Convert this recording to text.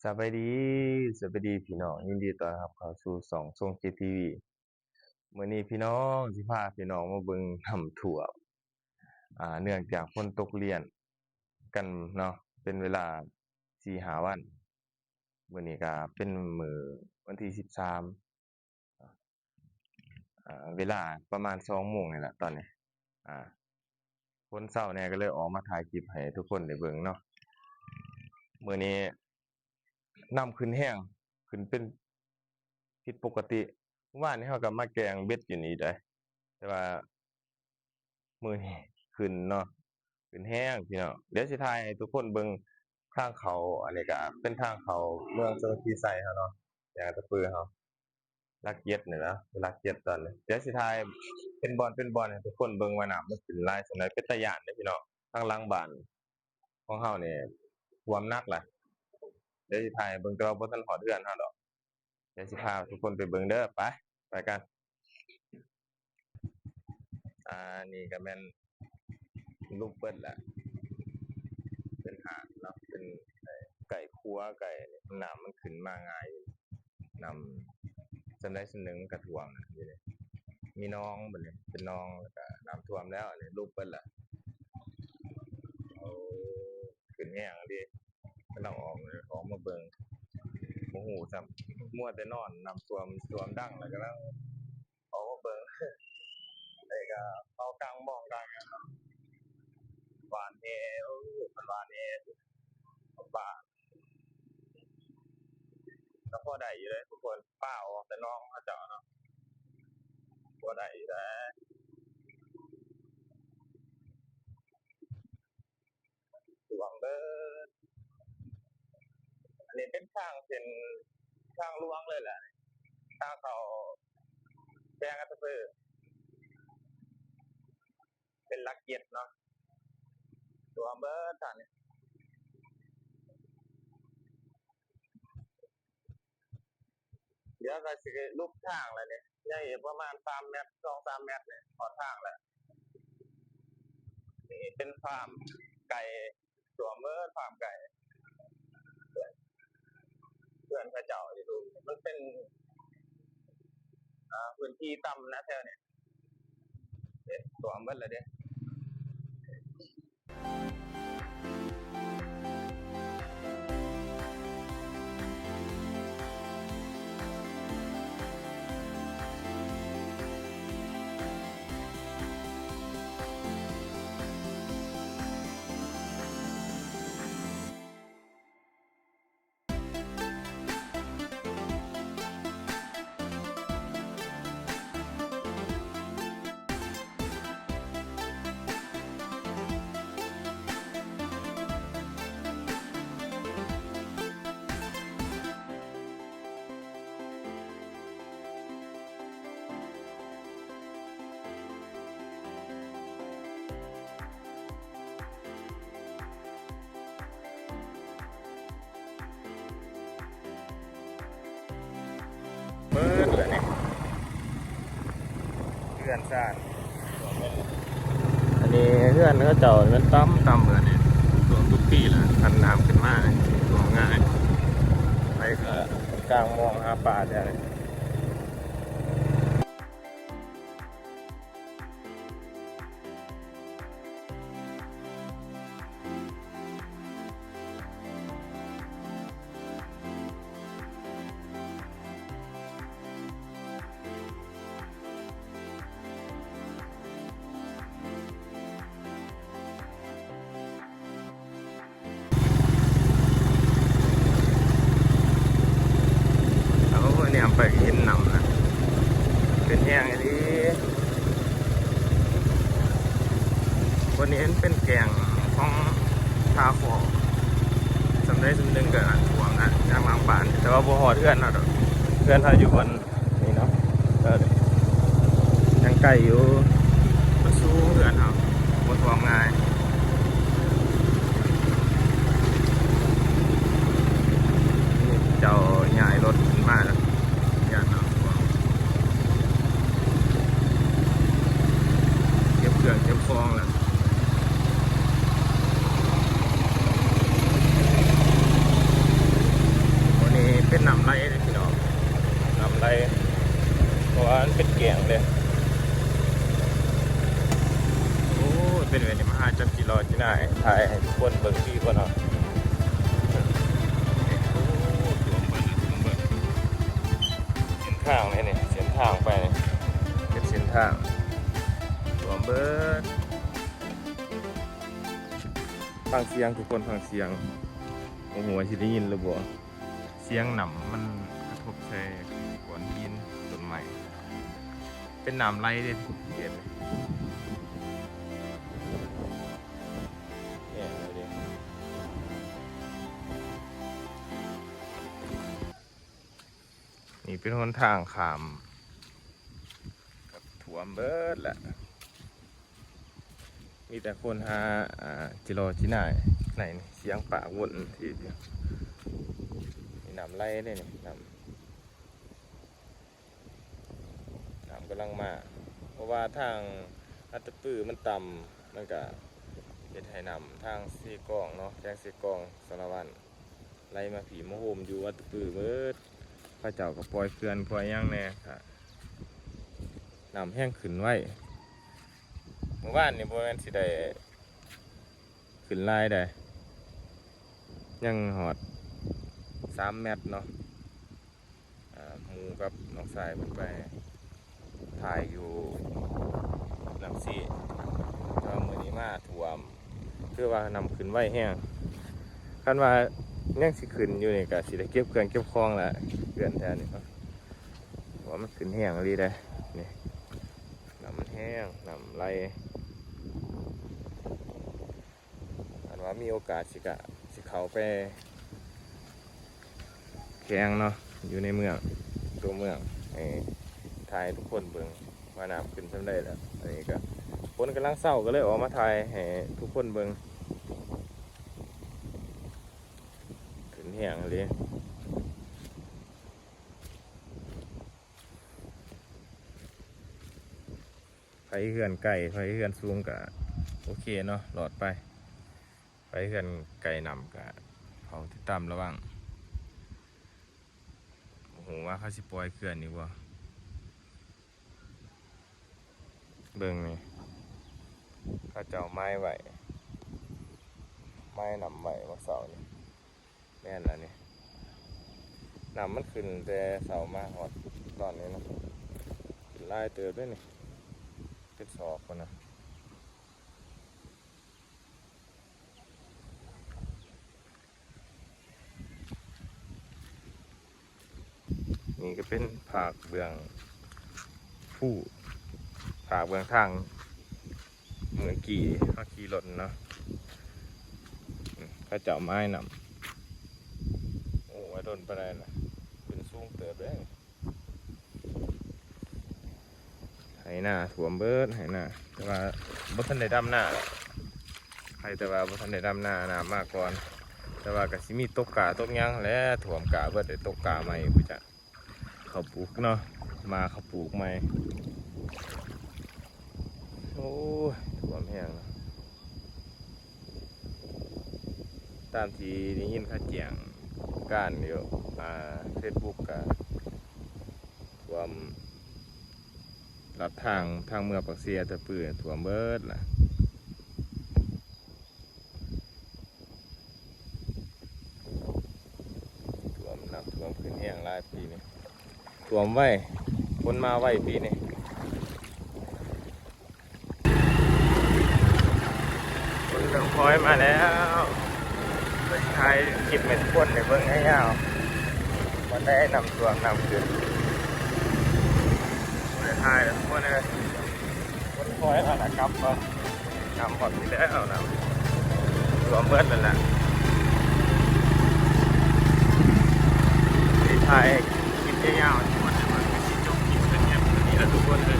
สบายดีสบายดีพี่น้องยินดีต้อนรับเข้าสู่ช่องทรงจิตทีวีมื้อนี้พี่น้องสิพาพี่น้องมาเบิ่งน้ำท่วมเนื่องจากฝนตกเลี่ยนกันเนาะเป็นเวลา4-5วันมื้อนี้ก็เป็นมื้อวันที่13เวลาประมาณ2โมงนี่แหละตอนนี้อ่าฝนเช้าแหน่ก็เลยออกมาถ่ายคลิปให้ทุกคนได้เบิ่งเนาะมื้อนี้น้ำขึ้นแรงขึ้นเป็นผิดปกติเมื่อวานนี้เราก็มาแกงเบ็ดอยู่นี่เดะแต่ว่ามื้อนี้ขึ้นเนาะขึ้นแรงพี่น้องเดี๋ยวสิถ่ายให้ทุกคนเบิ่งทางเข้าอันนี้ก็เป็นทางเข้าเมืองชลพีไซเราเนาะแก่งตะปือเราลักเจ็ดนี่นะลักเจ็ดตอนนี้เดี๋ยวสิถ่ายเป็นบอนให้ทุกคนเบิ่งว่าน้ำมันขึ้นหลายส่ำใดเป็นตาย้านเด้อพี่น้องทางหลังบ้านของเรานี่ท่วมหนักล่ะเดี๋ยวสิถ่ายให้เบิ่งแต่ว่าบ่ทันฮอดเรือนเราดอกเดี๋ยวสิพาทุกคนไปเบิ่งเด้อไปกันนี่ก็แม่นลูกเปิ้นแหละเป็นหาดเนาะเป็นไก่คั่วไก่น้ำมันขึ้นมาง่ายน้ำจังได๋จั่งหนึ่งมันก็ท่วมอยู่นี่มีหนองบัดนี้เป็นหนองแล้วก็น้ำท่วมแล้วอันนี้ลูกเปิ้นล่ะโอ้ขึ้นแรงอีหลีกำลังออกมาเบิ่งบ่ฮู้ซ้ำมัวแต่นอนน้ำท่วมดังแล้วกำลังออกมาเบิ่งได้ก็เข้ากลางหม้องกลางหยังเนาะหวานแหมันหวานแหปลาก็พอได้อยู่เดะทุกคนปลาออกแต่หนองเขาเจ้าเนาะพอได้อยู่เดะท่วมเบิดอันนี้เป็นทางหลวงเลยแหละทางเข้าแจ้งอัตตปือเป็นหลักเกียรติเนาะท่วมเบิดท่านนี่เดี๋ยวก็สิลุกทางแล้วนี่ยังอีกประมาณ3เมตร2-3เมตรนี่ฮอดทางแล้วนี่เป็นฟาร์มไก่ท่วมเบิดฟาร์มไก่เพื่อนเขาเจ้าอยู่ดูมันเป็นพื้นที่ต่ำนะแถวนี้เด้ท่วมเบิดแล้วเด้เบิดแล้วนี่เรือนซ่านอันนี้เรือนเขาเจ้ามันต่ำเบิดนี่ท่วมทุกปีแหละคันน้ำขึ้นมาท่วมง่ายไปก็กลางมองหาปลาได้เลยเนี่ยไปเห็นน้ำนะเป็นแห้งอันนี้วันนี้เป็นแกงของทาฟอสำเร็จสำนึงกับห่วงนะทางบางบ้านแต่ว่าบัวหอดเพื่อนเราเพื่อนเราอยู่บนนี่เนาะยังไก่อยู่มาสู้เพื่อนเราบนความง่ายเจ้าใหญ่รถมาแล้วเก็บฟองแล้ว ทางเลยเนี่ยเส้นทางไปเนี่ยเป็นเส้นทางตัวเบิร์ดฟังเสียงทุกคนฟังเสียงโอ้โหสิได้ยินหรือบ่เสียงหนำมันกระทบใส่ก้อนหินต้นไม้เป็นน้ำไหลเด้เห็นไหมเนี่ยเลยเด้นี่เป็นหนทางข้ามกับถ่วมเบิดแหละมีแต่คนหาจิโร่จิน่ายไหนนี่เสียงป่าวนทีเดียวนี่น้ำไหลเลยนี่น้ำกำลังมาเพราะว่าทางอัตตปื้อมันต่ำมันก็เป็นไหน้ำทางซีกองเนาะแจ้งซีกองสารวัตรไหลมาผีมะโฮมอยู่อัตตปื้อเบิดพระเจ้าก็ปล่อยเกลือนปล่อยย่างแน่ค่ะน้ำแห้งขึ้นไว้เมื่อวานนี่บ่แม่นสิได้ขึ้นลายได้ยังหอด3 เมตรเนาะหมูกับน้องสายมันไปถ่ายอยู่ลำซีก็มือนี้มาถ่วมคือว่านำขึ้นไว้แห้งคันว่ายังสิขึ้นอยู่นี่ก็สิได้เก็บเครื่องเก็บของแหละเกลือนแทนนี่ครับว่ามันขึ้นแห้งเลยได้นี่น้ำมันแห้งน้ำไหลอันว่ามีโอกาสสิเขาไปแข่งเนาะอยู่ในเมืองตัวเมืองถ่ายทุกคนเบิ่งว่าน้ำขึ้นสำได้แล้วอันนี้ก็คนกำลังเศร้าก็เลยออกมาถ่ายให้ทุกคนเบิ่งขึ้นแห้งเลยไฟเฮือนไก่ไฟเฮือนสูงก็โอเคเนาะหลอดไปไฟเฮือนไก่นำก็เขาติดตามระวังโอ้โหว่าเขาสิปล่อยเขื่อนนี่วะเบิ่งนี่เขาเจ้าไม้ไหวไม้นำไหวมาเสานี่แม่นแล้วนี่นำมันขึ้นแต่เสามาหอดตอนนี้เนาะขึ้นลายเติบด้วยนี่เป็นศอกคนนะนี่ก็เป็นผากเบื้องผู้ผากเบื้องทางเหมือนขี่รถเนาะเขาเจ้าไม้นำโอ้ยโดนไปได้นะเป็นสูงเติบเลยไหหน้าถ่วมเบิดไหหน้าแต่ว่าบ่ทันได้ดำหน้าใครแต่ว่าบ่ทันได้ดำหน้าน้ำมากก่อนแต่ว่าก็สิมีตกกาตกยังและถ่วมกาเบิดได้ตกกาใหม่ผู้จักเขาปลูกเนาะมาเขาปลูกใหม่โอ้ยถ่วมแห้งนะตามที่ได้ยินเขาแจ้งการเดียวFacebook ก็ถ่วมลัดทางเมืองปักเสียตะปื้อถ่วมเบิดล่ะถ่วมน้ำถ่วมขึ้นแห้งหลายปีนี่ถ่วมไว้คนมาไว้ปีนี่คนกำลังพลอยมาแล้วไปถ่ายคลิปเม็ดพ่นในเบื้องให้ยาววันได้นำถ่วมนำขึ้นถ่ายแล้วคนเลยคนคอยมาละครับก็นำหอดที่แล้วนะรวมเบิดเลยแหละถ่ายคลิปยาวๆทุกคนเลยมันก็สิจบคลิปเป็นแบบนี้แล้วทุกคนเลย